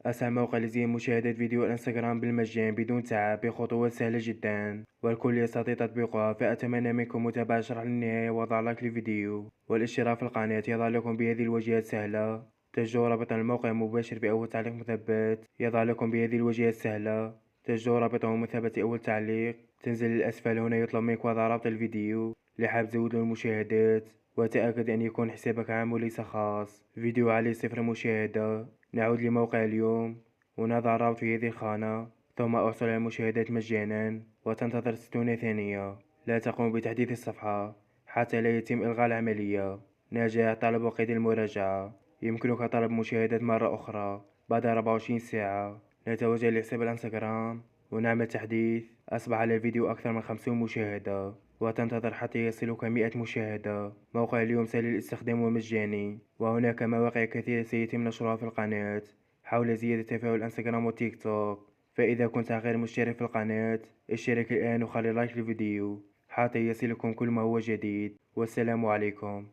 أسهل موقع لزي مشاهدة فيديو الانستغرام بالمجان بدون تعب بخطوات سهلة جدا والكل يستطيع تطبيقها، فأتمنى منكم متابعة الشرح للنهاية ووضع لايك للفيديو والاشتراك في القناة يضع لكم بهذه الوجهات سهلة. تجدوا رابط الموقع مباشر بأول تعليق مثبت يضع لكم بهذه الوجهات سهلة. تجدوا رابطه مثبت أول تعليق. تنزل للأسفل هنا يطلب منك وضع رابط الفيديو لحاب تزود المشاهدات، وتأكد أن يكون حسابك عام وليس خاص. فيديو عليه 0 مشاهدة. نعود لموقع اليوم ونضع الرابط في هذه الخانة، ثم احصل على المشاهدات مجانا وتنتظر 60 ثانية. لا تقوم بتحديث الصفحة حتى لا يتم إلغاء العملية. نجاح طلب وقيد المراجعة. يمكنك طلب مشاهدات مرة أخرى بعد 24 ساعة. نتوجه لحساب الانستغرام ونعمل تحديث. أصبح على الفيديو أكثر من 50 مشاهدة، وتنتظر حتى يصلك 100 مشاهدة. موقع اليوم سهل الاستخدام ومجاني، وهناك مواقع كثيرة سيتم نشرها في القناة حول زيادة تفاعل الانستغرام وتيك توك. فإذا كنت غير مشترك في القناة اشترك الآن وخلي لايك للفيديو حتى يصلكم كل ما هو جديد. والسلام عليكم.